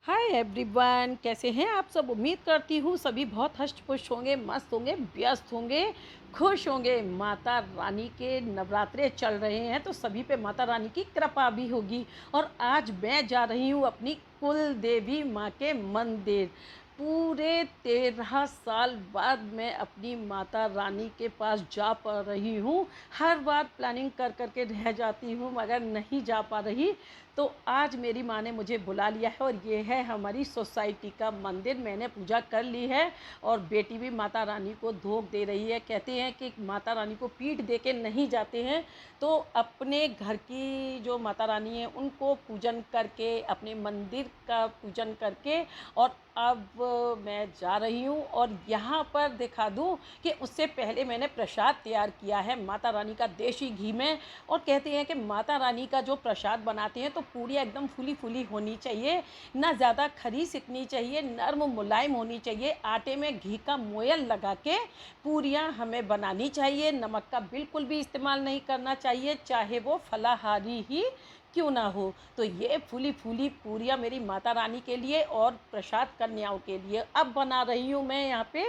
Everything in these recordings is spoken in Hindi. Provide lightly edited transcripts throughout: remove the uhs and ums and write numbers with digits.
हाय एवरीवन, कैसे हैं आप सब। उम्मीद करती हूँ सभी बहुत हष्ट पुष्ट होंगे, मस्त होंगे, व्यस्त होंगे, खुश होंगे। माता रानी के नवरात्रे चल रहे हैं तो सभी पे माता रानी की कृपा भी होगी। और आज मैं जा रही हूँ अपनी कुल देवी माँ के मंदिर। पूरे 13 साल बाद मैं अपनी माता रानी के पास जा पा रही हूँ। हर बार प्लानिंग कर कर के रह जाती हूँ मगर नहीं जा पा रही। तो आज मेरी माँ ने मुझे बुला लिया है और ये है हमारी सोसाइटी का मंदिर। मैंने पूजा कर ली है और बेटी भी माता रानी को धोख दे रही है। कहते हैं कि माता रानी को पीठ दे के नहीं जाते हैं, तो अपने घर की जो माता रानी है उनको पूजन करके, अपने मंदिर का पूजन करके और अब मैं जा रही हूँ। और यहाँ पर दिखा दूँ कि उससे पहले मैंने प्रसाद तैयार किया है माता रानी का देसी घी में। और कहते हैं कि माता रानी का जो प्रसाद बनाते हैं तो पूरियाँ एकदम फूली फूली होनी चाहिए, ना ज़्यादा खरी सिकनी चाहिए, नर्म मुलायम होनी चाहिए। आटे में घी का मोयल लगा के पूरियाँ हमें बनानी चाहिए। नमक का बिल्कुल भी इस्तेमाल नहीं करना चाहिए, चाहे वो फलाहारी ही क्यों ना हो। तो ये फूली फूली पूरियाँ मेरी माता रानी के लिए और प्रसाद कन्याओं के लिए। अब बना रही हूँ मैं यहाँ पे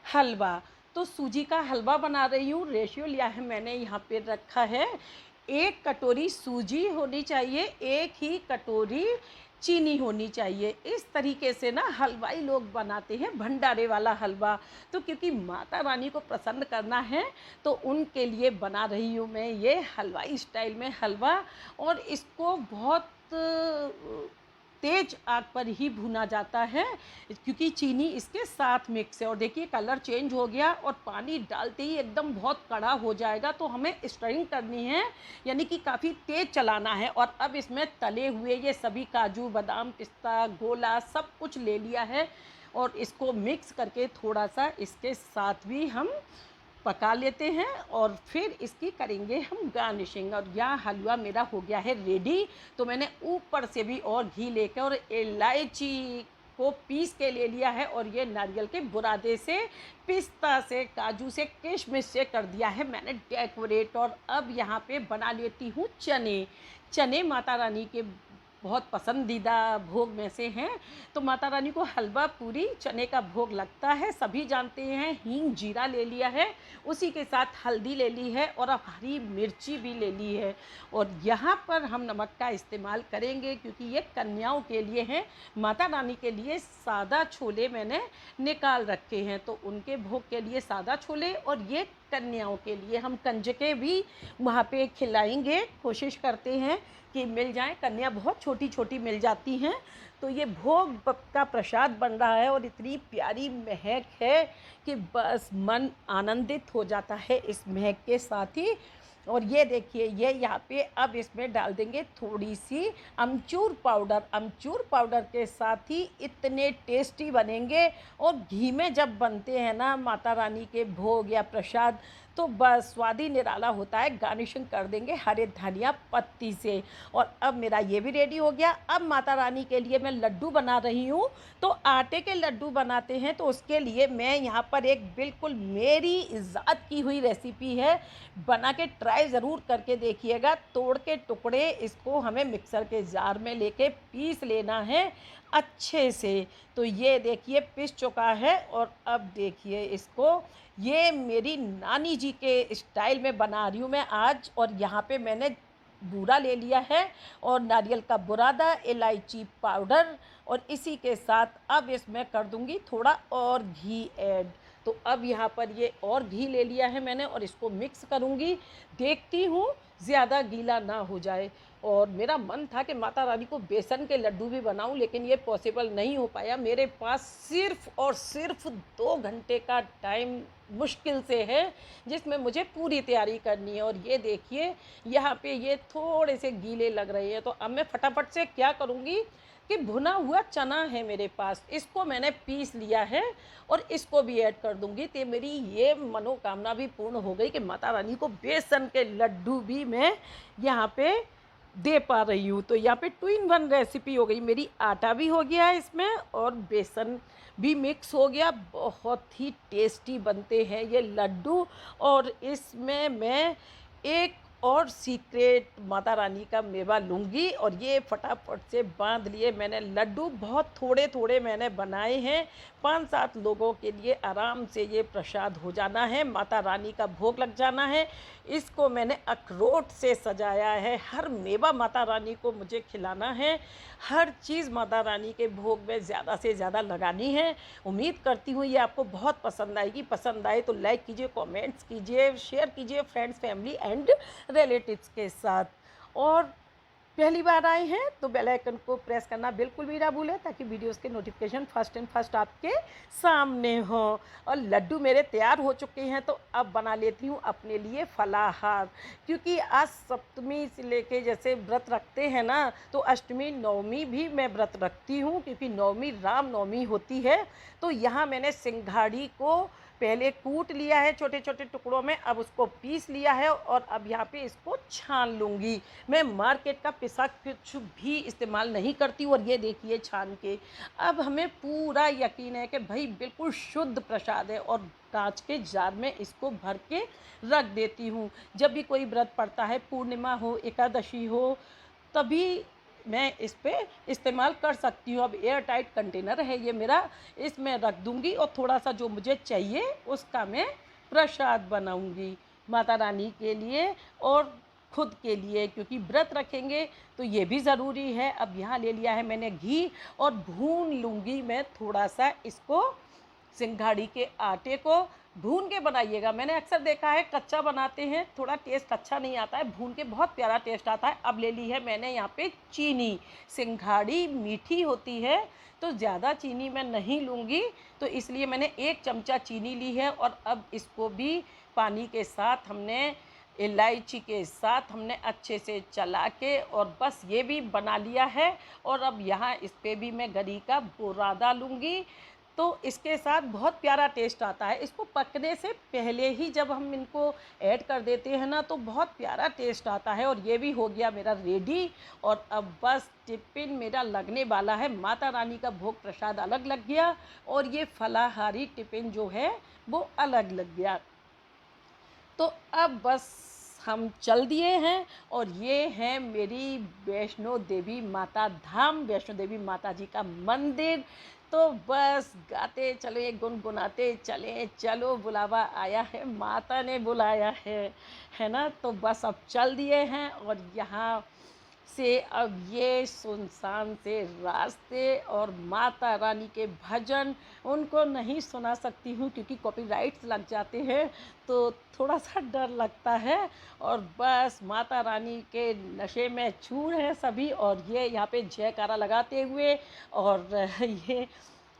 हलवा। तो सूजी का हलवा बना रही हूँ। रेशियो लिया है मैंने यहाँ पे रखा है, 1 कटोरी सूजी होनी चाहिए, 1 ही कटोरी चीनी होनी चाहिए। इस तरीके से ना हलवाई लोग बनाते हैं भंडारे वाला हलवा। तो क्योंकि माता रानी को प्रसन्न करना है तो उनके लिए बना रही हूँ मैं ये हलवाई स्टाइल में हलवा। और इसको बहुत तेज आग पर ही भुना जाता है क्योंकि चीनी इसके साथ मिक्स है। और देखिए कलर चेंज हो गया और पानी डालते ही एकदम बहुत कड़ा हो जाएगा, तो हमें स्टरिंग करनी है, यानी कि काफ़ी तेज़ चलाना है। और अब इसमें तले हुए ये सभी काजू बादाम पिस्ता गोला सब कुछ ले लिया है और इसको मिक्स करके थोड़ा सा इसके साथ भी हम पका लेते हैं और फिर इसकी करेंगे हम गार्निशिंग। और यह हलवा मेरा हो गया है रेडी। तो मैंने ऊपर से भी और घी लेकर और इलायची को पीस के ले लिया है और ये नारियल के बुरादे से, पिस्ता से, काजू से, किशमिश से कर दिया है मैंने डेकोरेट। और अब यहाँ पे बना लेती हूँ चने। चने माता रानी के बहुत पसंदीदा भोग में से हैं। तो माता रानी को हलवा पूरी चने का भोग लगता है, सभी जानते हैं। हींग जीरा ले लिया है, उसी के साथ हल्दी ले ली है और अब हरी मिर्ची भी ले ली है। और यहाँ पर हम नमक का इस्तेमाल करेंगे क्योंकि ये कन्याओं के लिए हैं। माता रानी के लिए सादा छोले मैंने निकाल रखे हैं, तो उनके भोग के लिए सादा छोले और ये कन्याओं के लिए हम कंजके भी वहाँ पे खिलाएंगे। कोशिश करते हैं कि मिल जाए, कन्या बहुत छोटी छोटी मिल जाती हैं। तो ये भोग का प्रसाद बन रहा है और इतनी प्यारी महक है कि बस मन आनंदित हो जाता है इस महक के साथ ही। और ये देखिए ये यहाँ पे अब इसमें डाल देंगे थोड़ी सी अमचूर पाउडर। अमचूर पाउडर के साथ ही इतने टेस्टी बनेंगे। और घी में जब बनते हैं ना माता रानी के भोग या प्रसाद तो बस स्वाद ही निराला होता है। गार्निशिंग कर देंगे हरे धनिया पत्ती से। और अब मेरा ये भी रेडी हो गया। अब माता रानी के लिए मैं लड्डू बना रही हूँ। तो आटे के लड्डू बनाते हैं तो उसके लिए मैं यहाँ पर एक बिल्कुल मेरी इजाद की हुई रेसिपी है, बना के ट्राई ज़रूर करके देखिएगा। तोड़ के टुकड़े इसको हमें मिक्सर के जार में लेके पीस लेना है अच्छे से। तो ये देखिए पिस चुका है। और अब देखिए इसको, ये मेरी नानी जी के स्टाइल में बना रही हूँ मैं आज। और यहाँ पे मैंने बूरा ले लिया है और नारियल का बुरादा, इलायची पाउडर और इसी के साथ अब इसमें कर दूंगी थोड़ा और घी ऐड। तो अब यहाँ पर ये और घी ले लिया है मैंने और इसको मिक्स करूँगी। देखती हूँ ज़्यादा गीला ना हो जाए। और मेरा मन था कि माता रानी को बेसन के लड्डू भी बनाऊं, लेकिन ये पॉसिबल नहीं हो पाया। मेरे पास सिर्फ़ और सिर्फ 2 घंटे का टाइम मुश्किल से है जिसमें मुझे पूरी तैयारी करनी है। और ये देखिए यहाँ पे ये थोड़े से गीले लग रहे हैं। तो अब मैं फटाफट से क्या करूँगी कि भुना हुआ चना है मेरे पास, इसको मैंने पीस लिया है और इसको भी ऐड कर दूंगी। तो मेरी ये मनोकामना भी पूर्ण हो गई कि माता रानी को बेसन के लड्डू भी मैं यहाँ पे दे पा रही हूँ। तो यहाँ पे 2 in 1 रेसिपी हो गई मेरी। आटा भी हो गया इसमें और बेसन भी मिक्स हो गया। बहुत ही टेस्टी बनते हैं ये लड्डू। और इसमें मैं 1 और सीक्रेट माता रानी का मेवा लूँगी और ये फटाफट से बांध लिए मैंने लड्डू। बहुत थोड़े थोड़े मैंने बनाए हैं, 5-7 लोगों के लिए आराम से ये प्रसाद हो जाना है, माता रानी का भोग लग जाना है। इसको मैंने अखरोट से सजाया है, हर मेवा माता रानी को मुझे खिलाना है, हर चीज़ माता रानी के भोग में ज़्यादा से ज़्यादा लगानी है। उम्मीद करती हूँ ये आपको बहुत पसंद आएगी। पसंद आए तो लाइक कीजिए, कमेंट्स कीजिए, शेयर कीजिए फ्रेंड्स, फैमिली एंड रिलेटिव्स के साथ। और पहली बार आए हैं तो बेल आइकन को प्रेस करना बिल्कुल भी ना भूलें, ताकि वीडियोस के नोटिफिकेशन फर्स्ट एंड फर्स्ट आपके सामने हो। और लड्डू मेरे तैयार हो चुके हैं, तो अब बना लेती हूँ अपने लिए फलाहार। क्योंकि आज सप्तमी से लेके जैसे व्रत रखते हैं ना, तो अष्टमी नवमी भी मैं व्रत रखती हूँ, क्योंकि नवमी राम नवमी होती है। तो यहाँ मैंने सिंघाड़ी को पहले कूट लिया है छोटे छोटे टुकड़ों में, अब उसको पीस लिया है और अब यहाँ पे इसको छान लूँगी। मैं मार्केट का पिसा कुछ भी इस्तेमाल नहीं करती। और ये देखिए छान के अब हमें पूरा यकीन है कि भाई बिल्कुल शुद्ध प्रसाद है। और कांच के जार में इसको भर के रख देती हूँ। जब भी कोई व्रत पड़ता है, पूर्णिमा हो, एकादशी हो, तभी मैं इस पे इस्तेमाल कर सकती हूँ। अब एयर टाइट कंटेनर है ये मेरा, इसमें रख दूँगी और थोड़ा सा जो मुझे चाहिए उसका मैं प्रसाद बनाऊँगी माता रानी के लिए और खुद के लिए, क्योंकि व्रत रखेंगे तो ये भी ज़रूरी है। अब यहाँ ले लिया है मैंने घी और भून लूँगी मैं थोड़ा सा इसको। सिंघाड़ी के आटे को भून के बनाइएगा। मैंने अक्सर देखा है कच्चा बनाते हैं, थोड़ा टेस्ट अच्छा नहीं आता है, भून के बहुत प्यारा टेस्ट आता है। अब ले ली है मैंने यहाँ पे चीनी। सिंघाड़ी मीठी होती है तो ज़्यादा चीनी मैं नहीं लूँगी, तो इसलिए मैंने 1 चमचा चीनी ली है। और अब इसको भी पानी के साथ हमने, इलायची के साथ हमने अच्छे से चला के और बस ये भी बना लिया है। और अब यहाँ इस पे भी मैं गरी का बुरादा लूँगी, तो इसके साथ बहुत प्यारा टेस्ट आता है। इसको पकने से पहले ही जब हम इनको ऐड कर देते हैं ना, तो बहुत प्यारा टेस्ट आता है। और ये भी हो गया मेरा रेडी। और अब बस टिफ़िन मेरा लगने वाला है। माता रानी का भोग प्रसाद अलग लग गया और ये फलाहारी टिफ़िन जो है वो अलग लग गया। तो अब बस हम चल दिए हैं। और ये है मेरी वैष्णो देवी माता धाम, वैष्णो देवी माता जी का मंदिर। तो बस गाते चले, गुनगुनाते चले, चलो बुलावा आया है, माता ने बुलाया है ना। तो बस अब चल दिए हैं। और यहाँ से अब ये सुनसान से रास्ते और माता रानी के भजन उनको नहीं सुना सकती हूँ, क्योंकि कॉपीराइट्स लग जाते हैं, तो थोड़ा सा डर लगता है। और बस माता रानी के नशे में चूर हैं सभी। और ये यहाँ पे जयकारा लगाते हुए, और ये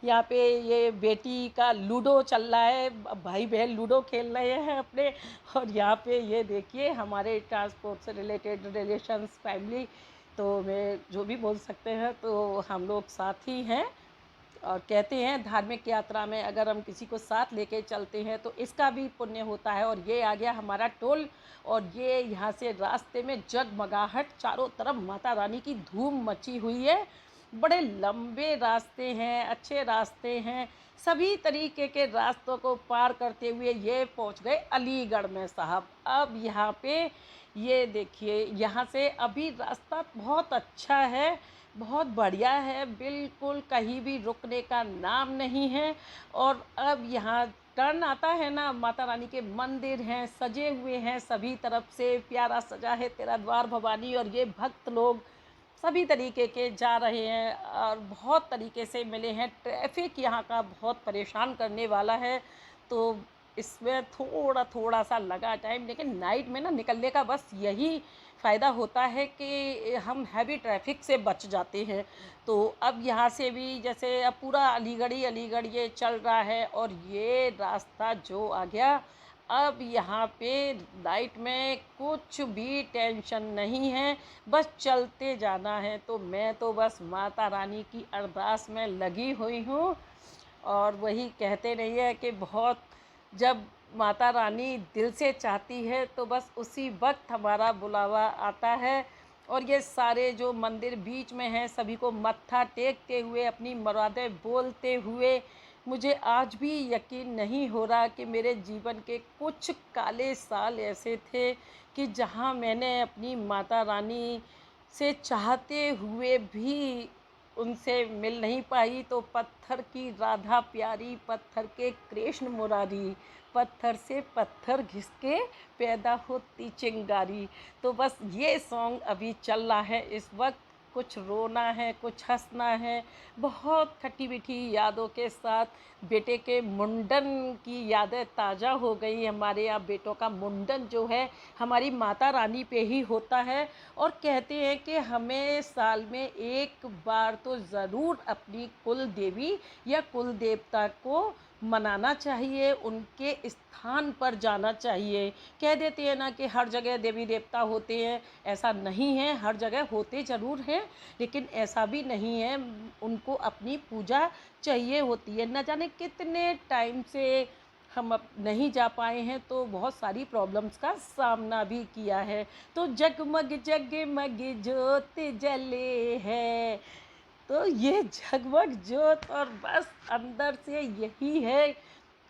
यहाँ पे ये बेटी का लूडो चल रहा है, भाई बहन लूडो खेल रहे हैं अपने। और यहाँ पे ये देखिए हमारे ट्रांसपोर्ट से रिलेटेड रिलेशंस, फैमिली, तो मैं जो भी बोल सकते हैं, तो हम लोग साथ ही हैं। और कहते हैं धार्मिक यात्रा में अगर हम किसी को साथ लेके चलते हैं तो इसका भी पुण्य होता है। और ये आ गया हमारा टोल। और ये यहाँ से रास्ते में जगमगाहट, चारों तरफ माता रानी की धूम मची हुई है। बड़े लंबे रास्ते हैं, अच्छे रास्ते हैं। सभी तरीके के रास्तों को पार करते हुए ये पहुँच गए अलीगढ़ में साहब। अब यहाँ पे ये देखिए, यहाँ से अभी रास्ता बहुत अच्छा है, बहुत बढ़िया है, बिल्कुल कहीं भी रुकने का नाम नहीं है। और अब यहाँ टर्न आता है ना, माता रानी के मंदिर हैं, सजे हुए हैं सभी तरफ से, प्यारा सजा है तेरा द्वार भवानी। और ये भक्त लोग सभी तरीके के जा रहे हैं और बहुत तरीके से मिले हैं। ट्रैफिक यहाँ का बहुत परेशान करने वाला है, तो इसमें थोड़ा थोड़ा सा लगा टाइम। लेकिन नाइट में ना निकलने का बस यही फ़ायदा होता है कि हम हैवी ट्रैफिक से बच जाते हैं। तो अब यहाँ से भी जैसे अब पूरा अलीगढ़ ही अलीगढ़ ये चल रहा है। और ये रास्ता जो आ गया, अब यहाँ पे नाइट में कुछ भी टेंशन नहीं है, बस चलते जाना है। तो मैं तो बस माता रानी की अरदास में लगी हुई हूँ। और वही कहते नहीं है कि बहुत, जब माता रानी दिल से चाहती है तो बस उसी वक्त हमारा बुलावा आता है। और ये सारे जो मंदिर बीच में हैं, सभी को मत्था टेकते हुए, अपनी मुरादें बोलते हुए मुझे आज भी यकीन नहीं हो रहा कि मेरे जीवन के कुछ काले साल ऐसे थे कि जहाँ मैंने अपनी माता रानी से चाहते हुए भी उनसे मिल नहीं पाई। तो पत्थर की राधा प्यारी, पत्थर के कृष्ण मुरारी, पत्थर से पत्थर घिस के पैदा होती चिंगारी। तो बस ये सॉन्ग अभी चल रहा है इस वक्त। कुछ रोना है, कुछ हंसना है, बहुत खट्टी मीठी यादों के साथ बेटे के मुंडन की यादें ताज़ा हो गई। हमारे यहाँ बेटों का मुंडन जो है हमारी माता रानी पे ही होता है। और कहते हैं कि हमें साल में एक बार तो ज़रूर अपनी कुल देवी या कुल देवता को मनाना चाहिए, उनके स्थान पर जाना चाहिए। कह देते हैं ना कि हर जगह देवी देवता होते हैं, ऐसा नहीं है। हर जगह होते ज़रूर हैं, लेकिन ऐसा भी नहीं है। उनको अपनी पूजा चाहिए होती है। न जाने कितने टाइम से हम अब नहीं जा पाए हैं, तो बहुत सारी प्रॉब्लम्स का सामना भी किया है। तो जगमग जगमग ज्योत जले है, तो ये झगमग ज्योत और बस अंदर से यही है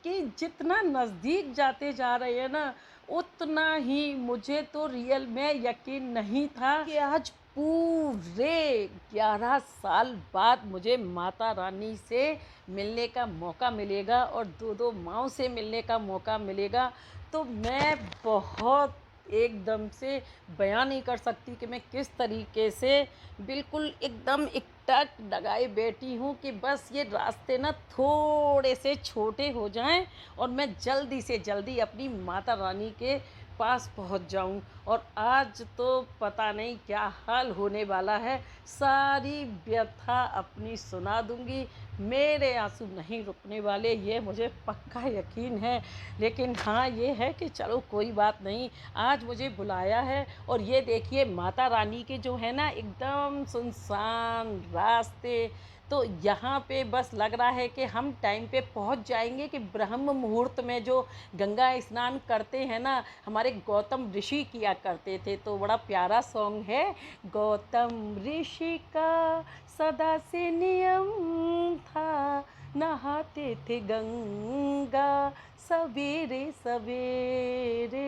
कि जितना नज़दीक जाते जा रहे हैं ना, उतना ही मुझे तो रियल में यकीन नहीं था कि आज पूरे 11 साल बाद मुझे माता रानी से मिलने का मौका मिलेगा और दो दो माँओं से मिलने का मौका मिलेगा। तो मैं बहुत एकदम से बयान नहीं कर सकती कि मैं किस तरीके से बिल्कुल एकदम एकटक लगाए बैठी हूँ कि बस ये रास्ते ना थोड़े से छोटे हो जाएं और मैं जल्दी से जल्दी अपनी माता रानी के पास पहुँच जाऊँ। और आज तो पता नहीं क्या हाल होने वाला है, सारी व्यथा अपनी सुना दूँगी। मेरे आंसू नहीं रुकने वाले, ये मुझे पक्का यकीन है। लेकिन हाँ, ये है कि चलो कोई बात नहीं, आज मुझे बुलाया है। और ये देखिए माता रानी के जो है ना एकदम सुनसान रास्ते, तो यहाँ पे बस लग रहा है कि हम टाइम पे पहुँच जाएंगे कि ब्रह्म मुहूर्त में जो गंगा स्नान करते हैं ना, हमारे गौतम ऋषि किया करते थे। तो बड़ा प्यारा सॉन्ग है, गौतम ऋषि का सदा से नियम था, नहाते थे गंगा सवेरे सवेरे।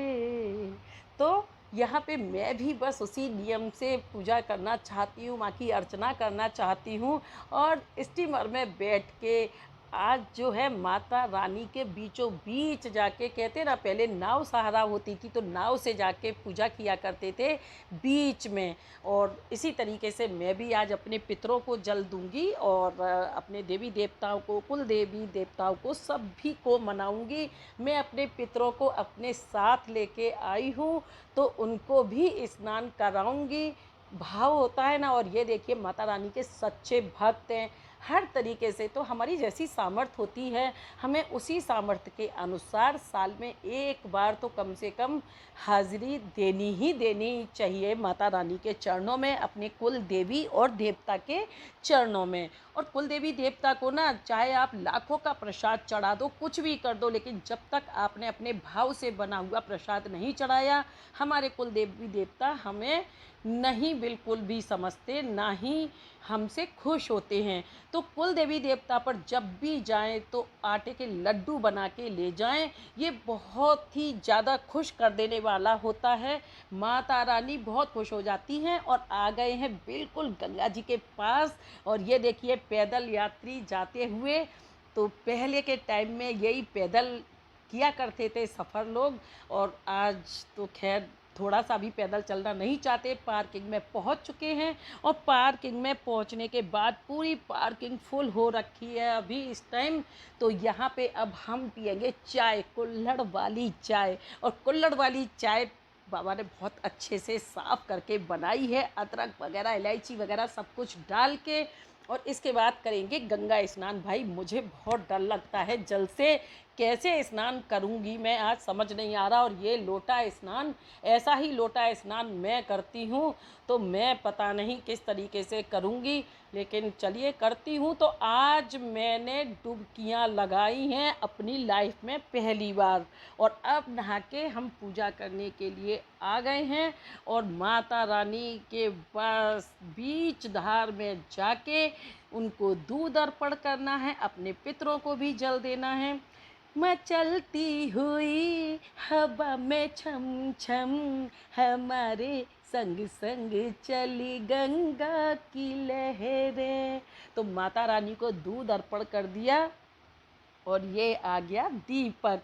तो यहाँ पे मैं भी बस उसी नियम से पूजा करना चाहती हूँ, माँ की अर्चना करना चाहती हूँ। और स्टीमर में बैठ के आज जो है माता रानी के बीचों बीच जाके, कहते ना पहले नाव सहारा होती थी तो नाव से जाके पूजा किया करते थे बीच में। और इसी तरीके से मैं भी आज अपने पितरों को जल दूंगी और अपने देवी देवताओं को, कुल देवी देवताओं को, सभी को मनाऊंगी। मैं अपने पितरों को अपने साथ लेके आई हूँ, तो उनको भी स्नान कराऊंगी। भाव होता है ना। और ये देखिए माता रानी के सच्चे भक्त हैं हर तरीके से। तो हमारी जैसी सामर्थ्य होती है, हमें उसी सामर्थ्य के अनुसार साल में एक बार तो कम से कम हाजिरी देनी ही देनी चाहिए माता रानी के चरणों में, अपने कुल देवी और देवता के चरणों में। और कुल देवी देवता को ना चाहे आप लाखों का प्रसाद चढ़ा दो, कुछ भी कर दो, लेकिन जब तक आपने अपने भाव से बना हुआ प्रसाद नहीं चढ़ाया, हमारे कुल देवी देवता हमें नहीं बिल्कुल भी समझते, ना ही हमसे खुश होते हैं। तो कुल देवी देवता पर जब भी जाएं तो आटे के लड्डू बना के ले जाएं, ये बहुत ही ज़्यादा खुश कर देने वाला होता है। माता रानी बहुत खुश हो जाती हैं। और आ गए हैं बिल्कुल गंगा जी के पास। और ये देखिए पैदल यात्री जाते हुए, तो पहले के टाइम में यही पैदल किया करते थे सफ़र लोग। और आज तो खैर थोड़ा सा भी पैदल चलना नहीं चाहते, पार्किंग में पहुंच चुके हैं। और पार्किंग में पहुंचने के बाद पूरी पार्किंग फुल हो रखी है अभी इस टाइम। तो यहाँ पे अब हम पियेंगे चाय, कुल्हड़ वाली चाय। और कुल्हड़ वाली चाय बाबा ने बहुत अच्छे से साफ़ करके बनाई है, अदरक वगैरह, इलायची वगैरह सब कुछ डाल के। और इसके बाद करेंगे गंगा स्नान। भाई मुझे बहुत डर लगता है जल से, कैसे स्नान करूंगी मैं आज समझ नहीं आ रहा। और ये लोटा स्नान, ऐसा ही लोटा स्नान मैं करती हूँ, तो मैं पता नहीं किस तरीके से करूँगी, लेकिन चलिए करती हूँ। तो आज मैंने डुबकियाँ लगाई हैं अपनी लाइफ में पहली बार। और अब नहा के हम पूजा करने के लिए आ गए हैं। और माता रानी के बस बीच धार में जाके उनको दूध अर्पण करना है, अपने पितरों को भी जल देना है। मैं चलती हुई हवा में छम छम, हमारे संग संग चली गंगा की लहरें। तो माता रानी को दूध अर्पण कर दिया। और ये आ गया दीपक।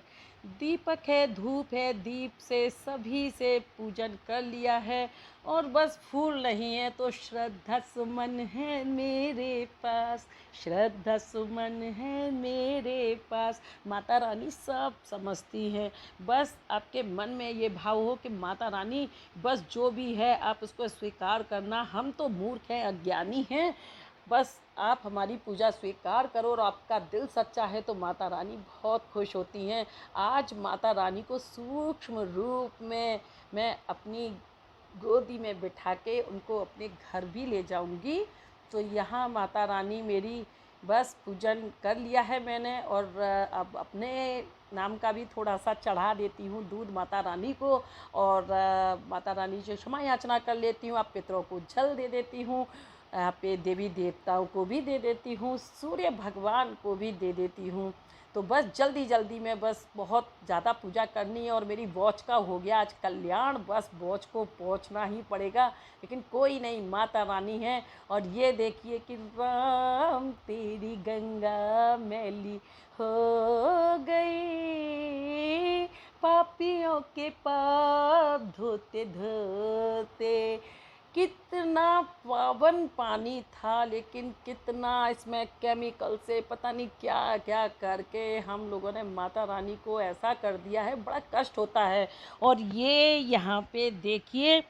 दीपक है, धूप है, दीप से सभी से पूजन कर लिया है। और बस फूल नहीं है तो श्रद्धा सुमन है मेरे पास, श्रद्धा सुमन है मेरे पास। माता रानी सब समझती हैं। बस आपके मन में ये भाव हो कि माता रानी बस जो भी है आप उसको स्वीकार करना। हम तो मूर्ख हैं, अज्ञानी हैं, बस आप हमारी पूजा स्वीकार करो और आपका दिल सच्चा है तो माता रानी बहुत खुश होती हैं। आज माता रानी को सूक्ष्म रूप में मैं अपनी गोदी में बिठा के उनको अपने घर भी ले जाऊंगी। तो यहाँ माता रानी मेरी बस पूजन कर लिया है मैंने। और अब अपने नाम का भी थोड़ा सा चढ़ा देती हूँ दूध माता रानी को। और माता रानी से क्षमा याचना कर लेती हूँ। अब पितरों को जल दे देती हूँ, यहाँ पे देवी देवताओं को भी दे देती हूँ, सूर्य भगवान को भी दे देती हूँ। तो बस जल्दी जल्दी में बस बहुत ज़्यादा पूजा करनी है। और मेरी वॉच का हो गया आज कल्याण, बस वॉच को पहुँचना ही पड़ेगा। लेकिन कोई नहीं, माता रानी है। और ये देखिए कि राम तेरी गंगा मैली हो गई, पापियों के पाप धोते धोते। कितना पावन पानी था, लेकिन कितना इसमें केमिकल से पता नहीं क्या क्या करके हम लोगों ने माता रानी को ऐसा कर दिया है, बड़ा कष्ट होता है। और ये यहाँ पे देखिए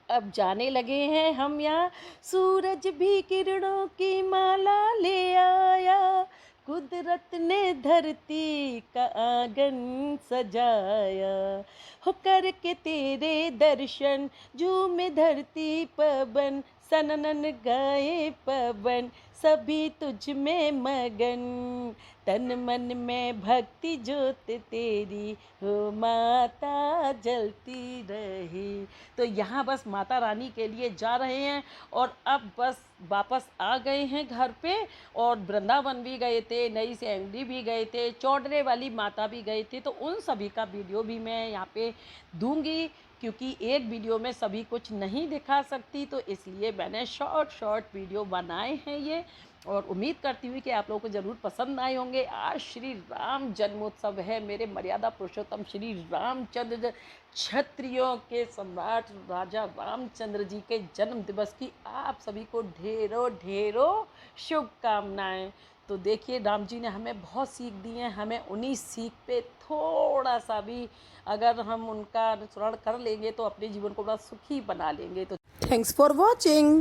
अब जाने लगे हैं हम यहाँ। सूरज भी किरणों की माला ले आया, कुदरत ने धरती का आंगन सजाया। हो करके तेरे दर्शन झूमे धरती पवन, सननन गाए पवन सभी तुझ में मगन। तन मन में भक्ति ज्योत तेरी हो माता जलती रही। तो यहाँ बस माता रानी के लिए जा रहे हैं। और अब बस वापस आ गए हैं घर पे। और वृंदावन भी गए थे, नई सेंगरी भी गए थे, चौडरे वाली माता भी गए थे। तो उन सभी का वीडियो भी मैं यहाँ पे दूंगी, क्योंकि एक वीडियो में सभी कुछ नहीं दिखा सकती। तो इसलिए मैंने शॉर्ट वीडियो बनाए हैं ये। और उम्मीद करती हूँ कि आप लोगों को ज़रूर पसंद आए होंगे। आज श्री राम जन्मोत्सव है, मेरे मर्यादा पुरुषोत्तम श्री रामचंद्र क्षत्रियों के सम्राट राजा रामचंद्र जी के जन्म दिवस की आप सभी को ढेरों ढेरों शुभकामनाएं। तो देखिए राम जी ने हमें बहुत सीख दी है, हमें उन्हीं सीख पे थोड़ा सा भी अगर हम उनका अनुसरण कर लेंगे तो अपने जीवन को बड़ा सुखी बना लेंगे। तो थैंक्स फॉर वॉचिंग।